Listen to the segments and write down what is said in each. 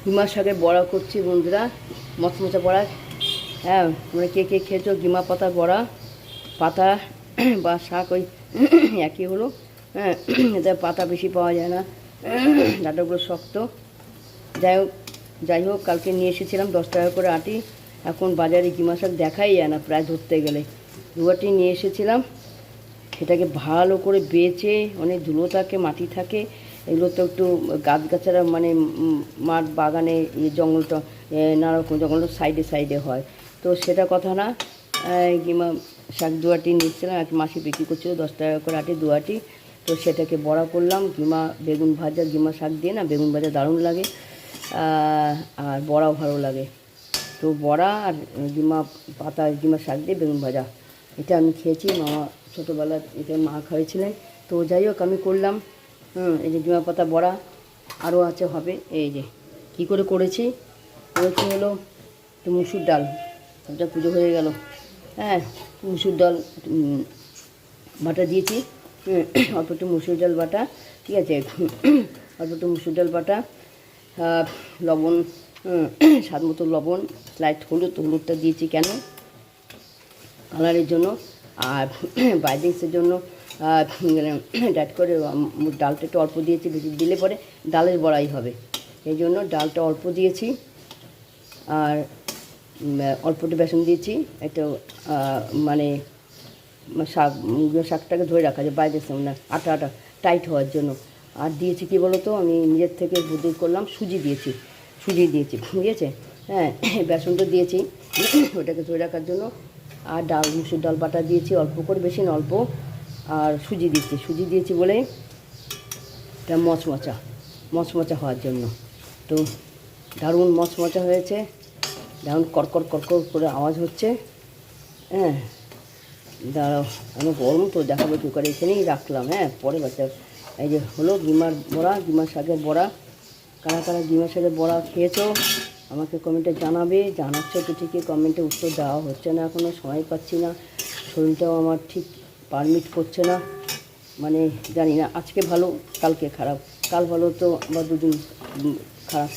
GiMA শাকের বড়া করছি বন্ধুরা, মচমচা বড়া। হ্যাঁ, তোমরা কে কে খেয়েছো গিমা পাতার বড়া? পাতা বা শাক ওই একই হলো। হ্যাঁ, এতে পাতা বেশি পাওয়া যায় না, ডাঁটাগুলো শক্ত। যাই হোক কালকে নিয়ে এসেছিলাম 10 টাকা করে আটি। এখন বাজারে গিমা শাক দেখাই যায় না প্রায় ধরতে গেলে। দুয়াটি নিয়ে এসেছিলাম, সেটাকে ভালো করে বেছে, অনেক ধুলো থাকে, মাটি থাকে, এগুলো তো একটু গাছগাছারা মানে মাঠ বাগানে জঙ্গলটা নানা রকম জঙ্গল সাইডে সাইডে হয়, তো সেটা কথা না। গিমা শাক দুয়াটি নিচ্ছিলাম, এক মাসি বিক্রি করছিল 10 টাকা করে আটি দুয়াটি। তো সেটাকে বড়া করলাম, গিমা বেগুন ভাজা, গিমা শাক দিয়ে না বেগুন ভাজা দারুণ লাগে, আর বড়াও ভালো লাগে। তো বড়া আর গিমা পাতা গিমা শাক দিয়ে বেগুন ভাজা, এটা আমি খেয়েছি। মামা ছোটোবেলা এটা মা খাইয়েছিলেন। তো যাই হোক আমি করলাম। এই যে গিমা পাতা বড়া আরও আছে, হবে। এই যে কী করে করেছি হলো একটু মুসুর ডাল, ওটা পুজো হয়ে গেল। হ্যাঁ, মুসুর ডাল বাটা দিয়েছি, অল্প একটু মুসুর ডাল বাটা, ঠিক আছে। অল্প একটু মুসুর ডাল বাটা, লবণ, স্বাদ মতো লবণ, লাইট হলুদটা দিয়েছি কেন, কালারের জন্য, আর বাইডিংসের জন্য। ডাট করে ডালটা একটু অল্প দিয়েছি, বেশি দিলে পরে ডালের বড়াই হবে, এই জন্য ডালটা অল্প দিয়েছি। আর অল্প একটু বেসন দিয়েছি, একটু মানে শাকটাকে ধরে রাখা যায় বাইরের সামনে আটা টাইট হওয়ার জন্য। আর দিয়েছি কি বলো তো, আমি নিজের থেকে বুদ্ধি করলাম, সুজি দিয়েছি, ঠিক আছে। হ্যাঁ, বেসনটা দিয়েছি ওটাকে ধরে রাখার জন্য। আর ডাল, মুসুর ডাল বাটা দিয়েছি অল্প করে, বেশি না অল্প। আর সুজি দিয়েছি বলে এটা মচমচা হওয়ার জন্য। তো দারুণ মচমচা হয়েছে, দারুণ কড়কড় করে আওয়াজ হচ্ছে। হ্যাঁ, দাঁড়াও, আমি গরম তো দেখাবো কী করে, এখানেই রাখলাম। হ্যাঁ, পরে বাচ্চা। এই যে হলো গিমার বড়া, গিমা শাকের বড়া। কারা গিমা শাকের বড়া খেয়েছো আমাকে কমেন্টে জানাবে। জানাচ্ছে তো ঠিকই, কমেন্টে উত্তর দেওয়া হচ্ছে না, এখনও সময় পাচ্ছি না, শরীরটাও আমার ঠিক পারমিট করছে না। মানে জানি না, আজকে ভালো কালকে খারাপ, কাল ভালো তো বা দুদিন খারাপ,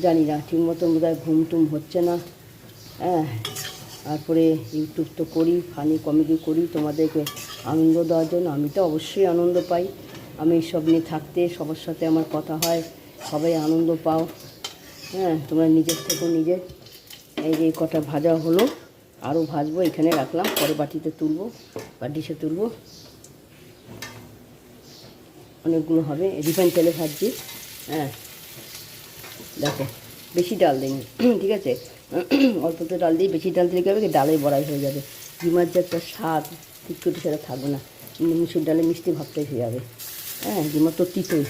জানি না। ঠিকমতো বোধহয় ঘুম টুম হচ্ছে না। হ্যাঁ, তারপরে ইউটিউব তো করি, ফানি কমেডি করি তোমাদেরকে আনন্দ দেওয়ার জন্য। আমি তো অবশ্যই আনন্দ পাই, আমি সব নিয়ে থাকতে, সবার সাথে আমার কথা হয়, সবাই আনন্দ পাও। হ্যাঁ, তোমরা নিজের থেকে নিজে। এই যে কটা ভাজা হলো, আরও ভাজবো, এখানে রাখলাম, পরে বাটিতে তুলবো বা ডিশে তুলবো। অনেকগুলো হবে, রিফাইন তেলে ভাজছি। হ্যাঁ, দেখো বেশি ডাল দিই, ঠিক আছে। অল্প তো ডাল দিই, বেশি ডাল দিলে কী হবে, ডালের বড়াই হয়ে যাবে। ডিমার যে একটা স্বাদ ঠিক সেটা থাকবে না, মুসুর ডালে মিষ্টি ভাবটাই হয়ে যাবে। হ্যাঁ, ডিমার তো তিতই।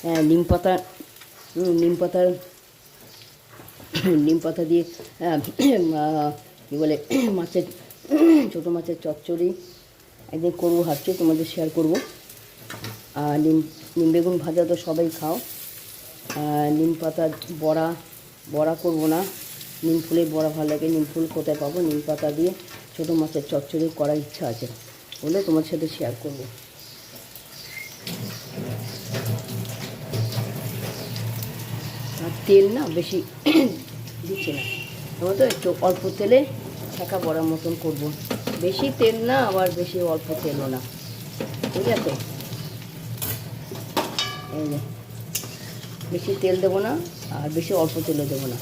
হ্যাঁ, নিম পাতা দিয়ে কী বলে ছোটো মাছের চচ্চড়ি একদিন করবো ভাবছি, তোমাদের শেয়ার করবো। আর নিম বেগুন ভাজা তো সবাই খাও। নিম পাতার বড়া করবো না, নিম ফুলের বড়া ভালো লাগে। নিম ফুল কোথায় পাবো? নিম পাতা দিয়ে ছোটো মাছের চচ্চড়ি করার ইচ্ছা আছে, বলে তোমার সাথে শেয়ার করবো। আর তেল না বেশি দিচ্ছি না, আমরা তো একটু অল্প তেলে ছাঁকা বড়ার মতন করবো। বেশি তেল না, আবার বেশি অল্প তেলও না, ঠিক আছে। এই যে বেশি তেল দেবো না, আর বেশি অল্প তেলও দেবো না।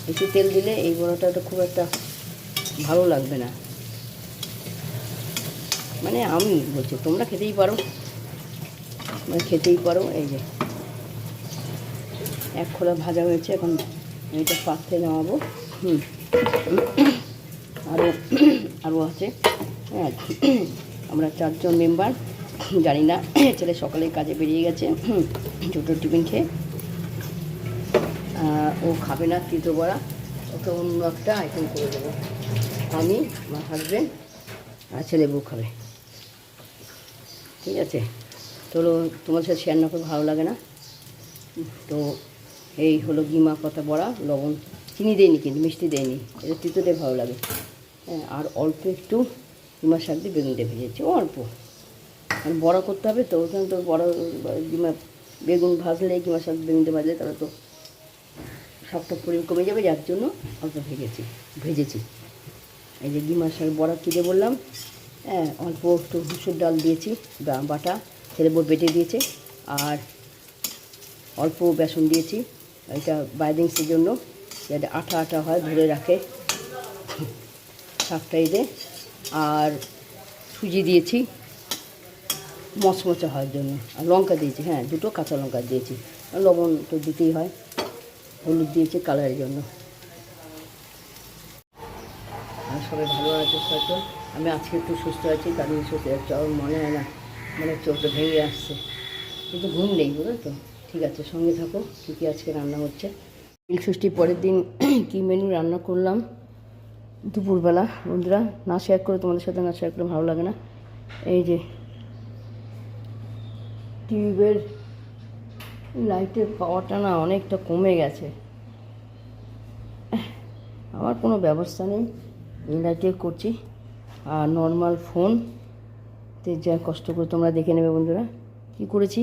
বেশি তেল দিলে এই বড়াটা খুব একটা ভালো লাগবে না, মানে আমি বলছি তোমরা খেতেই পারো। এই যে এক খোলা ভাজা হয়েছে, এখন এটা পাত্রে নামাবো। আরও আছে। হ্যাঁ, আমরা 4 জন মেম্বার, জানি না, ছেলে সকালে কাজে বেরিয়ে গেছে ছোটো টিফিন খেয়ে। ও খাবে না তিতো বড়া, ওকে অন্য একটা আইটেম করে দেবো। আমি, আমার হাজব্যান্ড আর ছেলে বউ খাবে, ঠিক আছে। তো তোমার সাথে শেয়ার না করে ভালো লাগে না। তো এই হলো গিমা পাতা বড়া, লবণ চিনি দেয়নি, কিন্তু মিষ্টি দেয়নি, এটা তিতোতে ভালো লাগে। হ্যাঁ, আর অল্প একটু গিমা শাক দিয়ে বেগুন দিয়ে ভেজেছি, অল্প। আর বড়া করতে হবে তো, ওখানে তো বড়া গিমা বেগুন ভাজলে, গিমা শাক বেগুন দিয়ে ভাজলে তাহলে তো শক্ত পরিমাণ কমে যাবে, যার জন্য অল্প ভেজেছি। এই যে ডিমার শাক বড়া কী দিয়ে বললাম, হ্যাঁ অল্প একটু মুসুর ডাল দিয়েছি বাটা, ছেলে বউ বেটে দিয়েছে, আর অল্প বেসন দিয়েছি, এটা বাইন্ডিংসের জন্য, যাতে আঠা আঠা হয়, ধরে রাখে শাকটা। এই যে আর সুজি দিয়েছি মচমচে হওয়ার জন্য, আর লঙ্কা দিয়েছি, হ্যাঁ 2টো কাঁচা লঙ্কা দিয়েছি, লবণ তো দিতেই হয়, হলুদ দিয়েছি কালারের জন্য। আর সবাই ভালো আছে হয়তো, আমি আজকে একটু সুস্থ আছি, কারণ সুস্থ মনে হয় না, মানে চোখটা ভেঙে আসছে, কিন্তু ঘুম নেই, বুঝলো তো। ঠিক আছে, সঙ্গে থাকো, কী কী আজকে রান্না হচ্ছে। নীলষষ্ঠীর পরের দিন কী মেনু রান্না করলাম দুপুরবেলা বন্ধুরা, না শেয়ার করে তোমাদের সাথে না শেয়ার করে ভালো লাগে না। এই যে টিউবের লাইটের পাওয়ারটা না অনেকটা কমে গেছে, আমার কোনো ব্যবস্থা নেই, এই লাইটে করছি। আর নর্মাল ফোনতে যা কষ্ট করে তোমরা দেখে নেবে বন্ধুরা কী করেছি।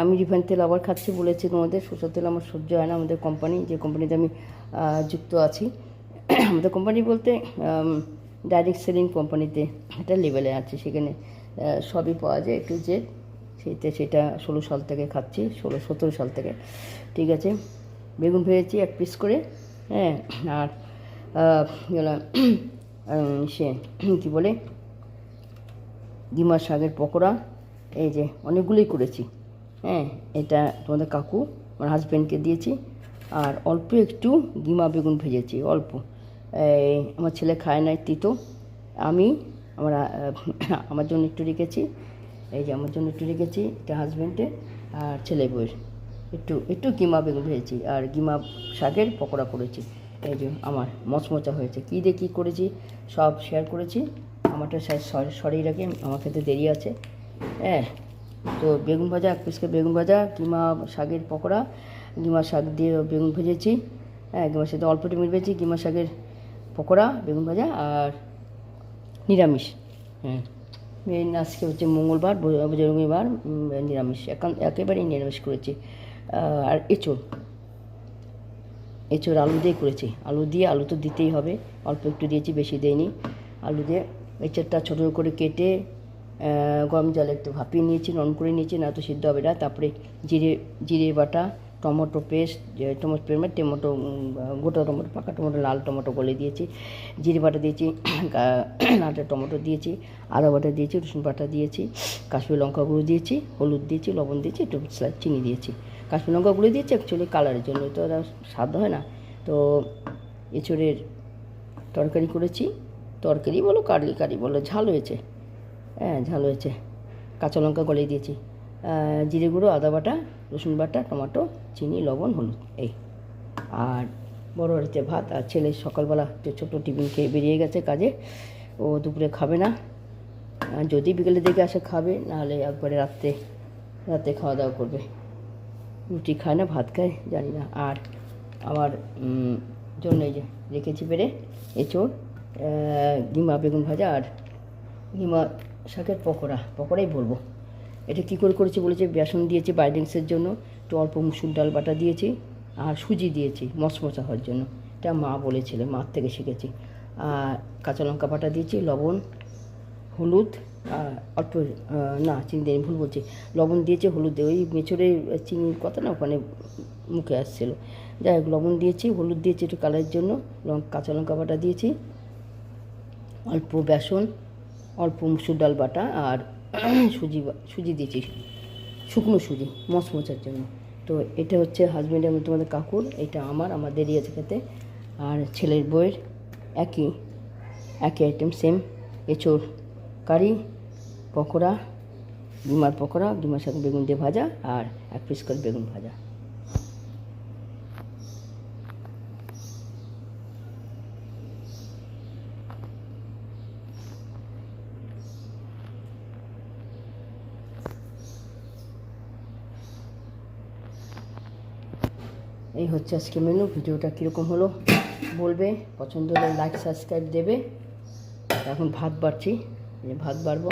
আমি রিফাইন তেল আবার খাচ্ছি, বলেছি তোমাদের, সরষের তেল আমার সহ্য হয় না। আমাদের কোম্পানি, যে কোম্পানিতে আমি যুক্ত আছি, আমাদের কোম্পানি বলতে ডাইরেক্ট সেলিং কোম্পানিতে একটা লেভেলে আছে, সেখানে সবই পাওয়া যায় একটু যে, সেটা 16 সাল থেকে খাচ্ছি, 17 সাল থেকে। ঠিক আছে, বেগুন ভেজেছি 1 পিস করে, হ্যাঁ, আর সে কী বলে ডিমার শাকের পকোড়া, এই যে অনেকগুলোই করেছি, হ্যাঁ। এটা তোমাদের কাকু আমার হাজব্যান্ডকে দিয়েছি, আর অল্প একটু গিমা বেগুন ভেজেছি, অল্প। আমার ছেলে খায় না তিতো, আমি আমার জন্য একটু রেখেছি, এই যে আমার জন্য একটু রেখেছি, এটা হাজব্যান্ডে আর ছেলে বউয়ের একটু গিমা বেগুন ভেজেছি, আর গিমা শাকের পকোড়া করেছি। এই যে আমার মচমচা হয়েছে, কী দিয়ে কী করেছি সব শেয়ার করেছি। আমারটা সরিয়ে রাখি, আমার খেতে দেরি আছে, হ্যাঁ। তো বেগুন ভাজা 1 পিস করে বেগুন ভাজা, কিমা শাকের পকোড়া, গিমা শাক দিয়ে বেগুন ভেজেছি, হ্যাঁ, গিমার সাথে অল্প একটু ভেজেছি, গিমা শাকের পকোড়া বেগুন ভাজা, আর নিরামিষ, হ্যাঁ। আজকে হচ্ছে মঙ্গলবার, রবিবার, নিরামিষ, একেবারেই নিরামিষ করেছি। আর এঁচোড় আলু দিয়ে করেছি, আলু তো দিতেই হবে, অল্প একটু দিয়েছি, বেশি দেয়নি। আলু দিয়ে এঁচোড়টা ছোটো করে কেটে গরম জলে একটু ভাপিয়ে নিয়েছি, নরম করে নিয়েছি, না তো সিদ্ধ হবে না। তারপরে জিরে বাটা, টমেটো পেস্ট, টমেটো গোটা টমেটো, পাকা টমেটো, লাল টমেটো গলে দিয়েছি, জিরে বাটা দিয়েছি, লালটা টমেটো দিয়েছি, আদা বাটা দিয়েছি, রসুন বাটা দিয়েছি, কাশ্মীরি লঙ্কা গুঁড়ো দিয়েছি, হলুদ দিয়েছি, লবণ দিয়েছি, একটু চিনি দিয়েছি। কাশ্মীরি লঙ্কা গুঁড়ো দিয়েছি অ্যাকচুয়ালি কালারের জন্য, তো স্বাদ হয় না। তো এঁচোড়ের তরকারি করেছি, তরকারি বলো কারি বলো, ঝাল হয়েছে, হ্যাঁ ঝাল হয়েছে। কাঁচা লঙ্কা গলিয়ে দিয়েছি, জিরে গুঁড়ো, আদা বাটা, রসুন বাটা, টমেটো, চিনি, লবণ, হলুদ, এই। আর বড় বাড়িতে ভাত, আর ছেলে সকালবেলা ছোটো টিফিন খেয়ে বেরিয়ে গেছে কাজে, ও দুপুরে খাবে না, যদি বিকেলের দিকে আসে খাবে, নাহলে একবারে রাতে খাওয়া দাওয়া করবে। রুটি খায় না, ভাত খায় জানি না। আর আমার জন্য এই যে রেখেছি বেড়ে এঁচোড়, গিমা বেগুন ভাজা, আর গিমা শাকের পকোড়াই বলবো। এটা কী করে করেছি বলেছে, বেসন দিয়েছি বাইন্ডিংসের জন্য, একটু অল্প মুসুর ডাল বাটা দিয়েছি, আর সুজি দিয়েছি মচমচা হওয়ার জন্য, এটা মা বলেছিল, মার থেকে শিখেছি। আর কাঁচা লঙ্কা বাটা দিয়েছি, লবণ, হলুদ, অল্প না চিনি দিয়ে ভুল বলছি, লবণ দিয়েছি, হলুদ দিয়ে, ওই মেচড়ে চিনির কথা না ওখানে মুখে আসছিলো, যাই হোক লবণ দিয়েছি, হলুদ দিয়েছি একটু কালারের জন্য, কাঁচা লঙ্কা বাটা দিয়েছি, অল্প বেসন, অল্প মুসুর ডাল বাটা, আর সুজি দিয়েছি, শুকনো সুজি মচমচার জন্য। তো এটা হচ্ছে হাজব্যান্ডের, তোমাদের কাকুর, এটা আমার দেরি আছে খেতে, আর ছেলের বউয়ের একই আইটেম সেম, এঁচোড় কারি, পকোড়া, গিমার শাক বেগুন দিয়ে ভাজা, আর 1 পিস করে বেগুন ভাজা। এই হচ্ছে আজকে মেনু। ভিডিওটা কীরকম হলো বলবে, পছন্দ হলে লাইক সাবস্ক্রাইব দেবে। এখন ভাত বাড়ছি, ভাত বাড়বো।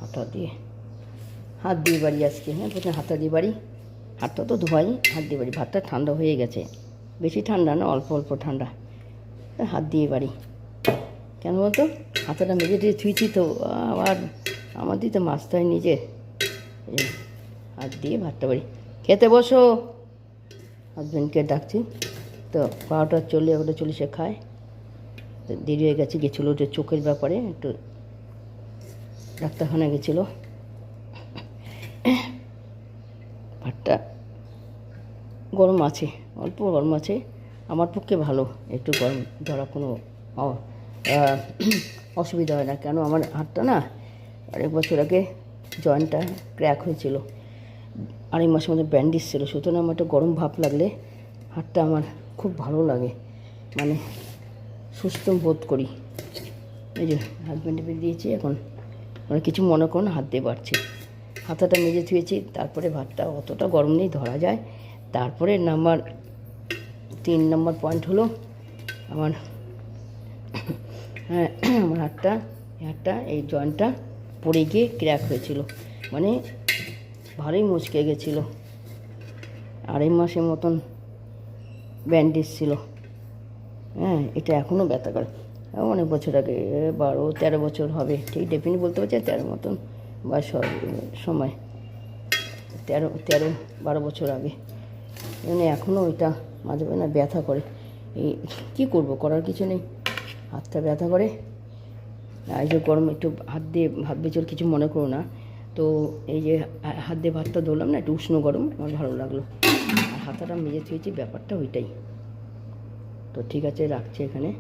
হাতা দিয়ে হাত দিয়ে বাড়ি আজকে, হ্যাঁ প্রথমে হাতা দিয়ে বাড়ি, হাতটা তো ধোয়াই, হাত দিয়ে বাড়ি। ভাতটা ঠান্ডা হয়ে গেছে, বেশি ঠান্ডা না, অল্প অল্প ঠান্ডা। হাত দিয়ে বাড়ি কেন বলতো, হাতাটা মেজে দিয়ে ধুইছি তো, আবার আমাদের তো মাছটা হয় নিজে। হাত দিয়ে ভাতটা বাড়ি, খেতে বসো। হাজব্যান্ডকে ডাকছি তো, 12:40 খায়। তো দেরি হয়ে গেছে, গেছিলো যে চোখের ব্যাপারে একটু ডাক্তারখানা গেছিলো। ভাতটা গরম আছে, অল্প গরম আছে, আমার পক্ষে ভালো, একটু গরম ধরা কোনো অসুবিধা হয় না। কেন আমার হাতটা না 1 বছর আগে জয়েন্টটা ক্র্যাক হয়েছিল, 2.5 মাসের মধ্যে ব্যান্ডেজ ছিল, সুতরাং আমার একটা গরম ভাব লাগলে হাতটা আমার খুব ভালো লাগে, মানে সুস্থ বোধ করি। এই যে হাজব্যান্ডে দিয়েছি, এখন মানে কিছু মনে করুন, হাত দিয়ে বাড়ছি। হাতাটা মেজে ধুয়েছি, তারপরে ভাতটা অতটা গরম নেই, ধরা যায়। তারপরে 3 নম্বর পয়েন্ট হলো আমার আমার হাতটা এই জয়েন্টটা পড়ে গিয়ে ক্র্যাক হয়েছিল, মানে ভালোই মুচকে গেছিলো, 2.5 মাসের মতন ব্যান্ডেজ ছিল। হ্যাঁ, এটা এখনও ব্যথা করে, অনেক বছর আগে, 12-13 বছর হবে, ঠিক ডেফিনিট বলতে পারছি 13 মতন বা সময়, 13-12 বছর আগে। মানে এখনও ওইটা মাঝে মাঝে না ব্যথা করে। এই কী করবো, করার কিছু নেই, হাতটা ব্যথা করে। এই যে গরম, একটু হাত দিয়ে ভাত বেচল, কিছু মনে করো না। তো এই যে হাত দিয়ে ভাতটা ধরলাম না, একটু উষ্ণ গরম, আমার ভালো লাগলো। আর হাতাটা মেজে থুয়েছি, ব্যাপারটা ওইটাই। তো ঠিক আছে, রাখছি এখানে।